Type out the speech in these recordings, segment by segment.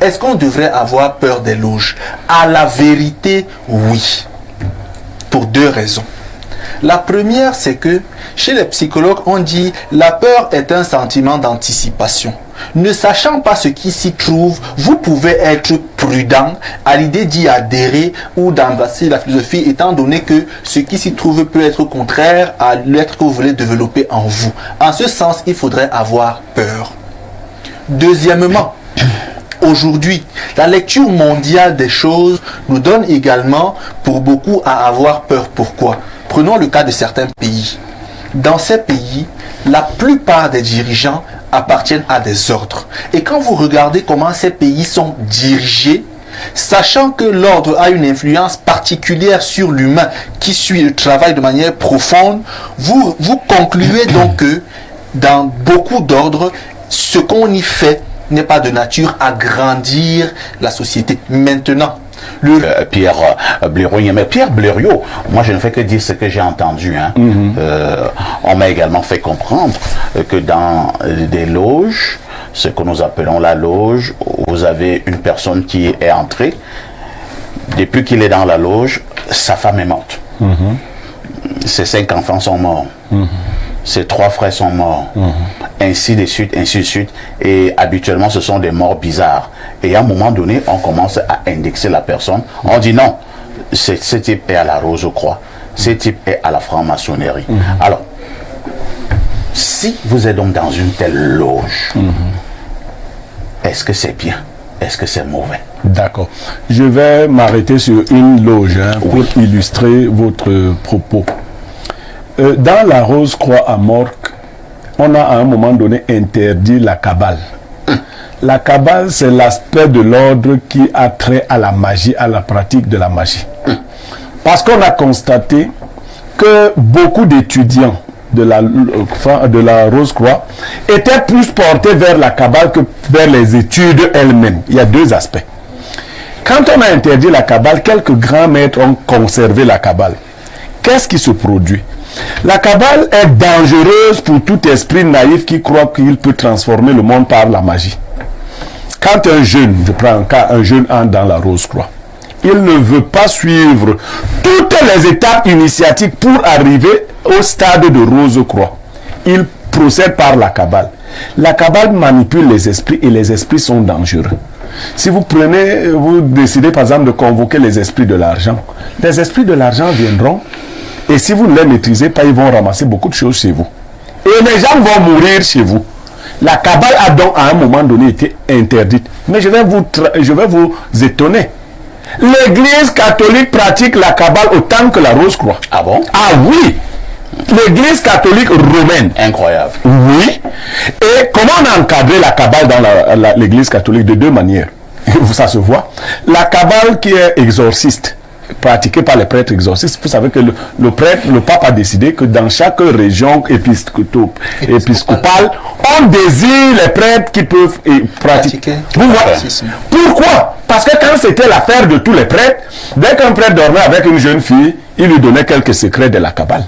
Est-ce qu'on devrait avoir peur des loges? À la vérité, oui. Pour deux raisons. La première, c'est que chez les psychologues, on dit la peur est un sentiment d'anticipation. Ne sachant pas ce qui s'y trouve, vous pouvez être prudent à l'idée d'y adhérer ou d'embrasser la philosophie, étant donné que ce qui s'y trouve peut être contraire à l'être que vous voulez développer en vous. En ce sens, il faudrait avoir peur. Deuxièmement, aujourd'hui, la lecture mondiale des choses nous donne également pour beaucoup à avoir peur. Pourquoi? Prenons le cas de certains pays. Dans ces pays, la plupart des dirigeants appartiennent à des ordres. Et quand vous regardez comment ces pays sont dirigés, sachant que l'ordre a une influence particulière sur l'humain qui suit le travail de manière profonde, vous concluez donc que dans beaucoup d'ordres, ce qu'on y fait n'est pas de nature à grandir la société. Maintenant, Pierre Blériot, mais Pierre Blériot, moi je ne fais que dire ce que j'ai entendu. Hein. On m'a également fait comprendre que dans des loges, ce que nous appelons la loge, vous avez une personne qui est entrée. Depuis qu'il est dans la loge, sa femme est morte. Ses 5 enfants sont morts. Ses 3 frères sont morts. Ainsi de suite, ainsi de suite. Et habituellement, ce sont des morts bizarres. Et à un moment donné, on commence à indexer la personne. On dit non, ce type est à la Rose-Croix. Ce type est à la franc-maçonnerie. Alors, si vous êtes donc dans une telle loge, est-ce que c'est bien? Est-ce que c'est mauvais? D'accord. Je vais m'arrêter sur une loge pour illustrer votre propos. Dans la Rose-Croix à Morques, on a à un moment donné interdit la cabale. La cabale, c'est l'aspect de l'ordre qui a trait à la magie, à la pratique de la magie. Parce qu'on a constaté que beaucoup d'étudiants de la Rose-Croix étaient plus portés vers la cabale que vers les études elles-mêmes. Il y a 2 aspects. Quand on a interdit la cabale, quelques grands maîtres ont conservé la cabale. Qu'est-ce qui se produit? La cabale est dangereuse pour tout esprit naïf qui croit qu'il peut transformer le monde par la magie. Quand un jeune, je prends un cas, un jeune entre dans la Rose-Croix, il ne veut pas suivre toutes les étapes initiatiques pour arriver au stade de Rose-Croix. Il procède par la cabale. La cabale manipule les esprits et les esprits sont dangereux. Si vous décidez par exemple de convoquer les esprits de l'argent, les esprits de l'argent viendront. Et si vous ne les maîtrisez pas, ils vont ramasser beaucoup de choses chez vous. Et les gens vont mourir chez vous. La cabale a donc à un moment donné été interdite. Mais je vais vous étonner. L'Église catholique pratique la cabale autant que la Rose-Croix. Ah bon? Ah oui! L'Église catholique romaine. Incroyable. Oui. Et comment on a encadré la cabale dans l'Église catholique? De 2 manières. Ça se voit. La cabale qui est exorciste, pratiquée par les prêtres exorcistes. Vous savez que le pape a décidé que dans chaque région épiscopale, on désire les prêtres qui peuvent pratiquer. Vous voyez? Pourquoi? Parce que quand c'était l'affaire de tous les prêtres, dès qu'un prêtre dormait avec une jeune fille, il lui donnait quelques secrets de la cabale.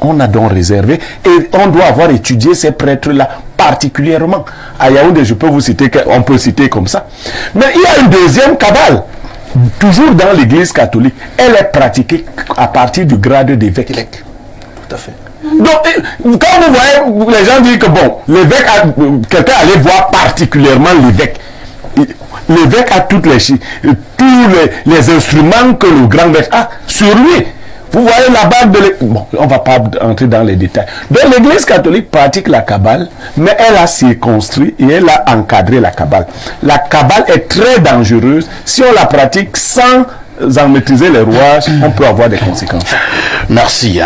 On a donc réservé et on doit avoir étudié ces prêtres-là particulièrement. À Yaoundé, je peux vous citer, on peut citer comme ça. Mais il y a une deuxième cabale. Toujours dans l'église catholique, elle est pratiquée à partir du grade d'évêque. Tout à fait. Donc, quand vous voyez, les gens disent que bon, l'évêque, quelqu'un allait voir particulièrement l'évêque. L'évêque a tous les instruments que le grand maître a sur lui. Vous voyez la bague de l'église. Bon, on ne va pas entrer dans les détails. Donc l'église catholique pratique la cabale, mais elle a circonscrit et elle a encadré la cabale. La cabale est très dangereuse. Si on la pratique sans en maîtriser les rouages, on peut avoir des conséquences. Merci.